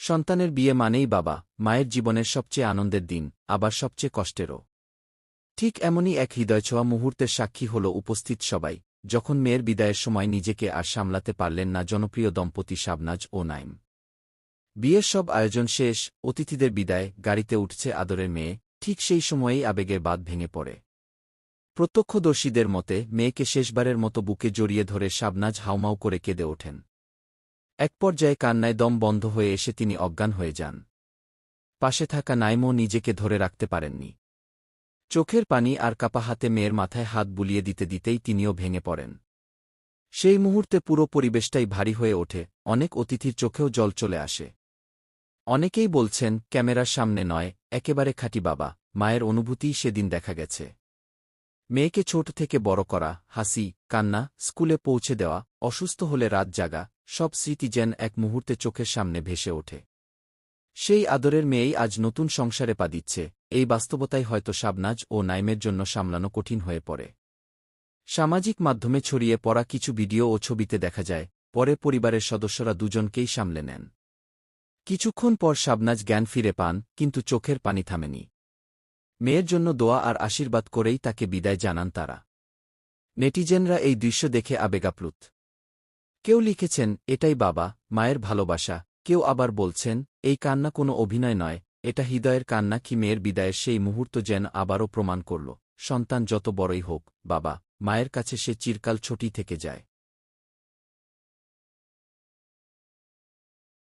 সন্তানের বিয়ে মানেই বাবা মায়ের জীবনের সবচেয়ে আনন্দের দিন, আবার সবচেয়ে কষ্টেরও। ঠিক এমনই এক হৃদয়ছোঁয়া মুহূর্তের সাক্ষী হল উপস্থিত সবাই, যখন মেয়ের বিদায়ের সময় নিজেকে আর সামলাতে পারলেন না জনপ্রিয় দম্পতি শাবনাজ ও নাইম। বিয়ের সব আয়োজন শেষ, অতিথিদের বিদায়, গাড়িতে উঠছে আদরের মেয়ে, ঠিক সেই সময়েই আবেগের বাঁধ ভেঙে পড়ে। প্রত্যক্ষদর্শীদের মতে মেয়েকে শেষবারের মতো বুকে জড়িয়ে ধরে শাবনাজ হাউমাউ করে কেঁদে ওঠেন। এক পর্যায়ে কান্নায় দম বন্ধ হয়ে এসে তিনি অজ্ঞান হয়ে যান। পাশে থাকা নাইমও নিজেকে ধরে রাখতে পারেননি। চোখের পানি আর কাপা হাতে মেয়ের মাথায় হাত বুলিয়ে দিতে দিতেই তিনিও ভেঙে পড়েন। সেই মুহূর্তে পুরো পরিবেশটাই ভারী হয়ে ওঠে, অনেক অতিথির চোখেও জল চলে আসে। অনেকেই বলছেন, ক্যামেরার সামনে নয়, একেবারে খাঁটি বাবা মায়ের অনুভূতিই সেদিন দেখা গেছে। মেয়েকে ছোট থেকে বড় করা, হাসি, কান্না, স্কুলে পৌঁছে দেওয়া, অসুস্থ হলে রাত জাগা, সব স্মৃতি যেন এক মুহূর্তে চোখের সামনে ভেসে ওঠে। সেই আদরের মেয়েই আজ নতুন সংসারে পা দিচ্ছে, এই বাস্তবতাই হয়তো শাবনাজ ও নাইমের জন্য সামলানো কঠিন হয়ে পড়ে। সামাজিক মাধ্যমে ছড়িয়ে পড়া কিছু ভিডিও ও ছবিতে দেখা যায়, পরে পরিবারের সদস্যরা দুজনকেই সামলে নেন। কিছুক্ষণ পর শাবনাজ জ্ঞান ফিরে পান, কিন্তু চোখের পানি থামেনি। মেয়ের জন্য দোয়া আর আশীর্বাদ করেই তাকে বিদায় জানান তারা। নেটিজেনরা এই দৃশ্য দেখে আবেগাপ্লুত। কেউ লিখেছেন, এটাই বাবা মায়ের ভালোবাসা, কেউ আবার বলছেন, এই কান্না কোনো অভিনয় নয়, এটা হৃদয়ের কান্না। কি মেয়ের বিদায়ের সেই মুহূর্ত যেন আবারও প্রমাণ করল, সন্তান যত বড়ই হোক, বাবা মায়ের কাছে সে চিরকাল ছোটই থেকে যায়।